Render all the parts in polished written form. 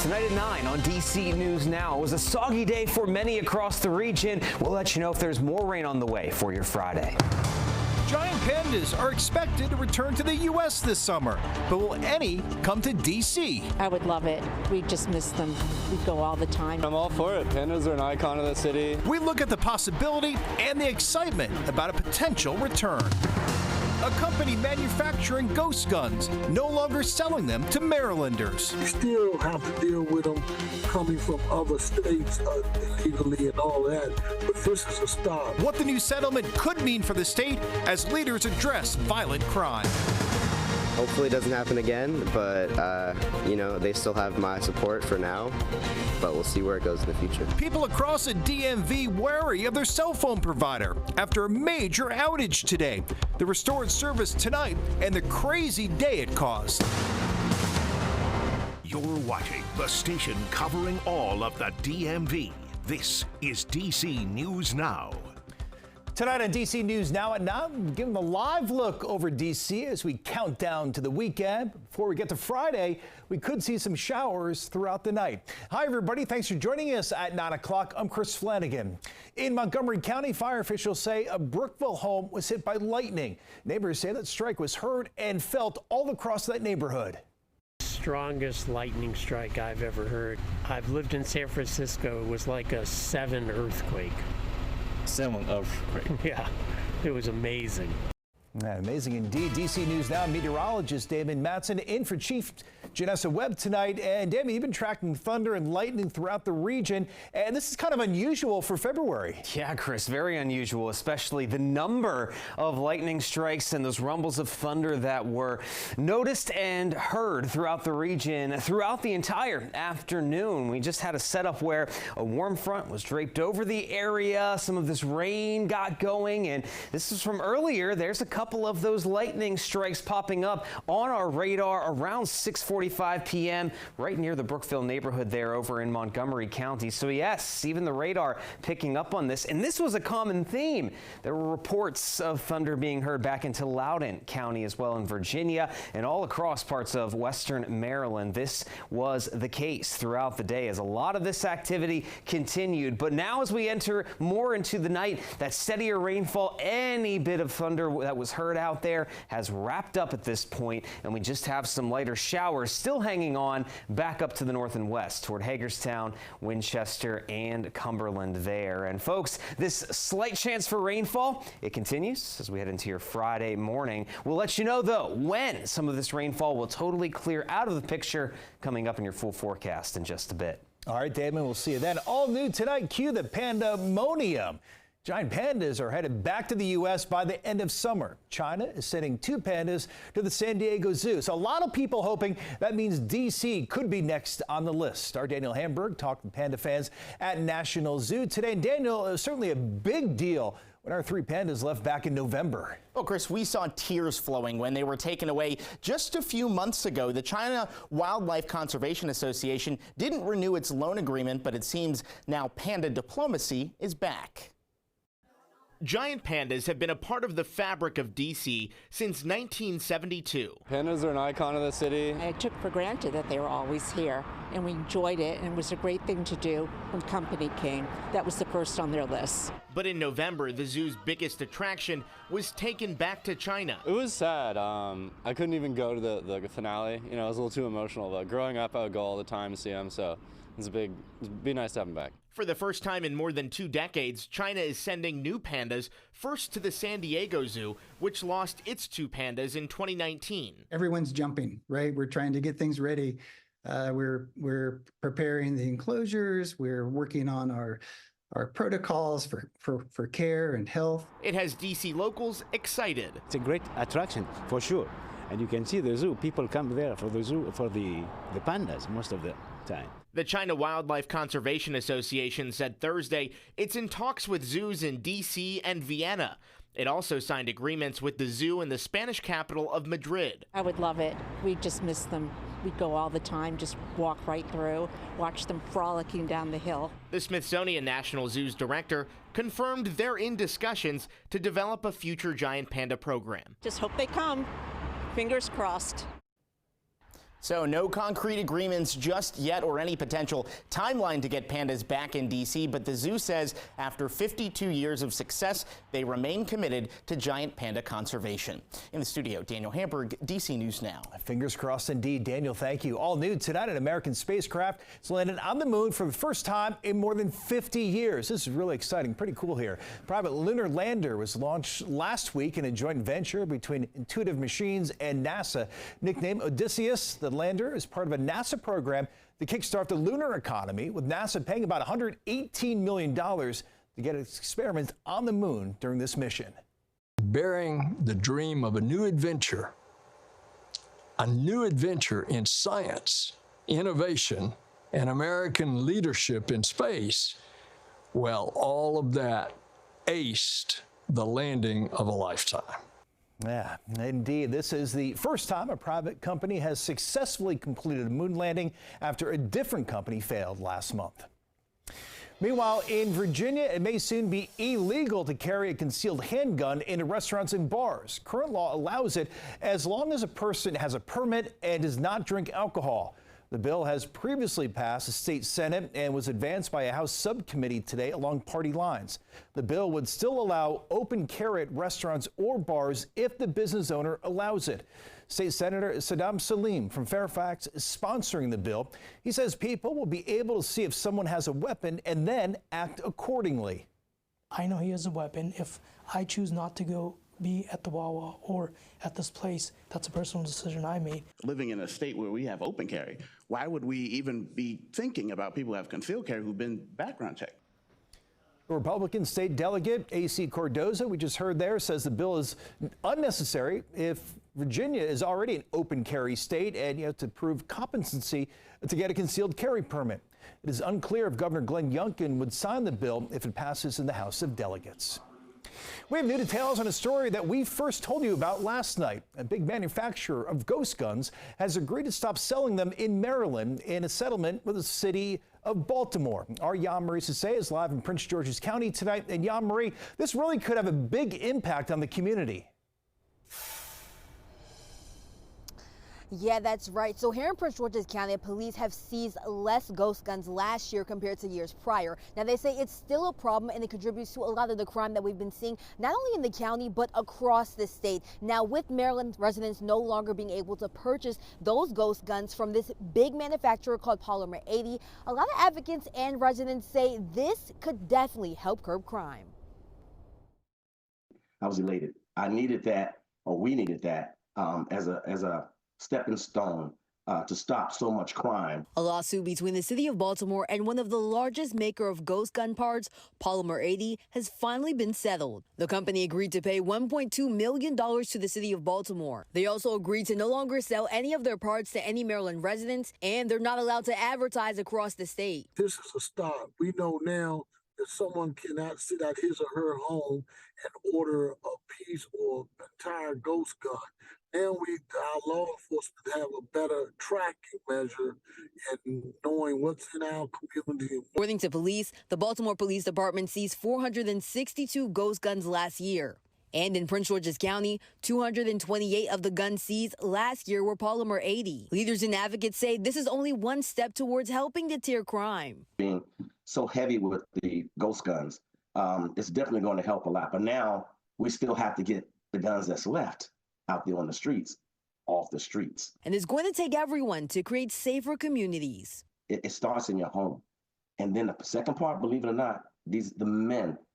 Tonight at 9 on DC News Now. It was a soggy day for many across the region. We'll let you know if there's more rain on the way for your Friday. Giant pandas are expected to return to the U.S. this summer, but will any come to D.C.? I would love it. We just miss them. We go all the time. I'm all for it. Pandas are an icon of the city. We look at the possibility and the excitement about a potential return. A company manufacturing ghost guns, no longer selling them to Marylanders. You still have to deal with them coming from other states illegally and all that, but this is a start. What the new settlement could mean for the state as leaders address violent crime. Hopefully it doesn't happen again, but, they still have my support for now, but we'll see where it goes in the future. People across the DMV wary of their cell phone provider after a major outage today, the restored service tonight, and the crazy day it caused. You're watching the station covering all of the DMV. This is DC News Now. Tonight on DC News Now at 9, give them a live look over DC as we count down to the weekend. Before we get to Friday, we could see some showers throughout the night. Hi, everybody. Thanks for joining us at 9 o'clock. I'm Chris Flanagan. In Montgomery County, fire officials say a Brookville home was hit by lightning. Neighbors say that strike was heard and felt all across that neighborhood. Strongest lightning strike I've ever heard. I've lived in San Francisco. It was like a 7 earthquake. 7 earthquake. Yeah, it was amazing. Amazing indeed. DC News Now meteorologist Damon Matson in for Chief Janessa Webb tonight. And Damon, you've been tracking thunder and lightning throughout the region, and this is kind of unusual for February. Yeah, Chris, very unusual, especially the number of lightning strikes and those rumbles of thunder that were noticed and heard throughout the region throughout the entire afternoon. We just had a setup where a warm front was draped over the area. Some of this rain got going, and this is from earlier. There's a couple of those lightning strikes popping up on our radar around 6:45 p.m. right near the Brookville neighborhood there over in Montgomery County. So yes, even the radar picking up on this. And this was a common theme. There were reports of thunder being heard back into Loudoun County as well in Virginia and all across parts of western Maryland. This was the case throughout the day as a lot of this activity continued. But now as we enter more into the night, that steadier rainfall, any bit of thunder that was heard out there has wrapped up at this point, and we just have some lighter showers still hanging on back up to the north and west toward Hagerstown, Winchester, and Cumberland there. And folks, this slight chance for rainfall, it continues as we head into your Friday morning. We'll let you know, though, when some of this rainfall will totally clear out of the picture coming up in your full forecast in just a bit. All right, Damon, we'll see you then. All new tonight, cue the pandemonium. Giant pandas are headed back to the U.S. by the end of summer. China is sending 2 pandas to the San Diego Zoo. So a lot of people hoping that means D.C. could be next on the list. Our Daniel Hamburg talked to panda fans at National Zoo today. And Daniel, it was certainly a big deal when our 3 pandas left back in November. Well, Chris, we saw tears flowing when they were taken away just a few months ago. The China Wildlife Conservation Association didn't renew its loan agreement, but it seems now panda diplomacy is back. Giant pandas have been a part of the fabric of D.C. since 1972. Pandas are an icon of the city. I took for granted that they were always here, and we enjoyed it, and it was a great thing to do when company came. That was the first on their list. But in November, the zoo's biggest attraction was taken back to China. It was sad. I couldn't even go to the finale. It was a little too emotional, but growing up, I would go all the time to see them, so it'd be nice to have them back. For the first time in more than 2 decades, China is sending new pandas first to the San Diego Zoo, which lost its 2 pandas in 2019. Everyone's jumping, right? We're trying to get things ready. We're preparing the enclosures. We're working on our protocols for care and health. It has DC locals excited. It's a great attraction for sure. And you can see the zoo. People come there for the zoo, for the pandas most of the time. The China Wildlife Conservation Association said Thursday it's in talks with zoos in D.C. and Vienna. It also signed agreements with the zoo in the Spanish capital of Madrid. I would love it. We just miss them. We go all the time, just walk right through, watch them frolicking down the hill. The Smithsonian National Zoo's director confirmed they're in discussions to develop a future giant panda program. Just hope they come. Fingers crossed. So no concrete agreements just yet or any potential timeline to get pandas back in D.C., but the zoo says after 52 years of success, they remain committed to giant panda conservation. In the studio, Daniel Hamburg, D.C. News Now. Fingers crossed indeed. Daniel, thank you. All new tonight, an American spacecraft has landed on the moon for the first time in more than 50 years. This is really exciting, pretty cool here. Private lunar lander was launched last week in a joint venture between Intuitive Machines and NASA. Nicknamed Odysseus, the lander is part of a NASA program to kickstart the lunar economy, with NASA paying about $118 million to get its experiments on the moon during this mission. Bearing the dream of a new adventure in science, innovation, and American leadership in space, well, all of that aced the landing of a lifetime. Yeah, indeed. This is the first time a private company has successfully completed a moon landing after a different company failed last month. Meanwhile, in Virginia, it may soon be illegal to carry a concealed handgun into restaurants and bars. Current law allows it as long as a person has a permit and does not drink alcohol. The bill has previously passed the state Senate and was advanced by a House subcommittee today along party lines. The bill would still allow open carry at restaurants or bars if the business owner allows it. State Senator Saddam Salim from Fairfax is sponsoring the bill. He says people will be able to see if someone has a weapon and then act accordingly. I know he has a weapon. If I choose not to go be at the Wawa or at this place, that's a personal decision I made. Living in a state where we have open carry, why would we even be thinking about people who have concealed carry who've been background checked? The Republican state delegate A.C. Cardoza, we just heard there, says the bill is unnecessary if Virginia is already an open carry state and you have to prove competency to get a concealed carry permit. It is unclear if Governor Glenn Youngkin would sign the bill if it passes in the House of Delegates. We have new details on a story that we first told you about last night. A big manufacturer of ghost guns has agreed to stop selling them in Maryland in a settlement with the city of Baltimore. Our Jan-Marie Sisse is live in Prince George's County tonight. And Jan-Marie, this really could have a big impact on the community. Yeah, that's right. So here in Prince George's County, police have seized less ghost guns last year compared to years prior. Now, they say it's still a problem and it contributes to a lot of the crime that we've been seeing, not only in the county, but across the state. Now, with Maryland residents no longer being able to purchase those ghost guns from this big manufacturer called Polymer 80, a lot of advocates and residents say this could definitely help curb crime. I was elated. I needed that, or we needed that, as a stepping stone to stop so much crime. A lawsuit between the city of Baltimore and one of the largest maker of ghost gun parts, Polymer 80, has finally been settled. The company agreed to pay $1.2 million to the city of Baltimore. They also agreed to no longer sell any of their parts to any Maryland residents, and they're not allowed to advertise across the state. This is a start. We know now that someone cannot sit at his or her home and order a piece or entire ghost gun. Now our law enforcement have a better tracking measure and knowing what's in our community. According to police, the Baltimore Police Department seized 462 ghost guns last year. And in Prince George's County, 228 of the guns seized last year were Polymer 80. Leaders and advocates say this is only one step towards helping deter crime. Being so heavy with the ghost guns, it's definitely going to help a lot. But now we still have to get the guns that's left out there on the streets, off the streets. And it's going to take everyone to create safer communities. It starts in your home. And then the second part, believe it or not, these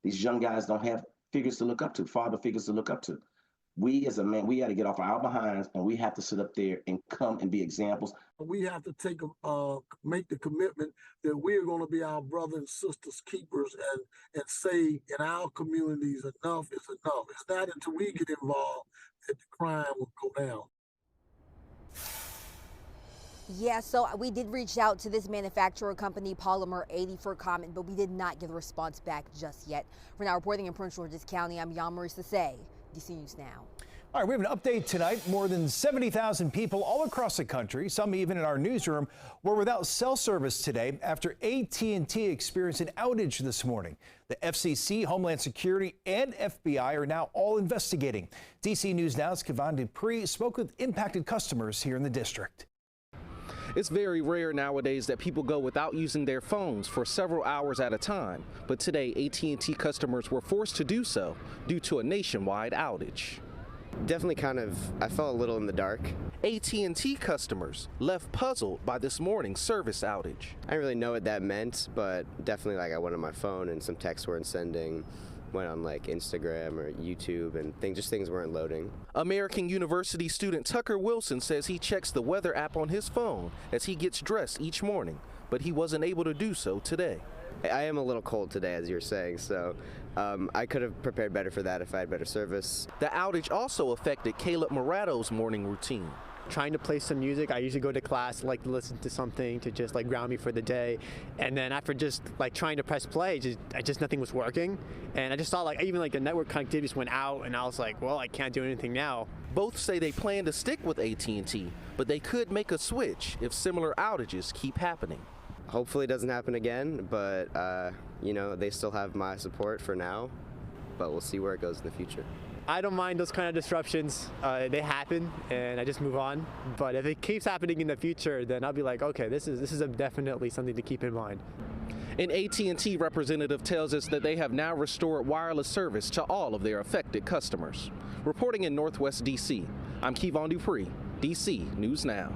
young guys don't have figures to look up to, father figures to look up to. We as a man, we got to get off our behinds and we have to sit up there and come and be examples. We have to make the commitment that we're going to be our brothers and sisters keepers and say in our communities, enough is enough. It's not until we get involved that the crime will go down. Yeah, so we did reach out to this manufacturer company, Polymer 80, for comment, but we did not get a response back just yet. We're now reporting in Prince George's County. I'm Jan-Marie Sisse, DC News Now. All right, we have an update tonight. More than 70,000 people all across the country, some even in our newsroom, were without cell service today after AT&T experienced an outage this morning. The FCC, Homeland Security, and FBI are now all investigating. DC News Now's Kevon Dupree spoke with impacted customers here in the district. It's very rare nowadays that people go without using their phones for several hours at a time, but today AT&T customers were forced to do so due to a nationwide outage. Definitely I felt a little in the dark. AT&T customers left puzzled by this morning's service outage. I didn't really know what that meant, but definitely I went on my phone and some texts weren't sending. Went on Instagram or YouTube and things weren't loading. American University student Tucker Wilson says he checks the weather app on his phone as he gets dressed each morning, but he wasn't able to do so today. I am a little cold today, as you're saying, so I could have prepared better for that if I had better service. The outage also affected Caleb Morato's morning routine. Trying to play some music. I usually go to class, like to listen to something to just ground me for the day. And then after just trying to press play, just nothing was working. And I just saw even the network connectivity just went out, and I was like, well, I can't do anything now. Both say they plan to stick with AT&T, but they could make a switch if similar outages keep happening. Hopefully it doesn't happen again, but they still have my support for now, but we'll see where it goes in the future. I don't mind those kind of disruptions. They happen, and I just move on. But if it keeps happening in the future, then I'll be like, okay, this is definitely something to keep in mind. An AT&T representative tells us that they have now restored wireless service to all of their affected customers. Reporting in Northwest D.C., I'm Kevon Dupree, D.C. News Now.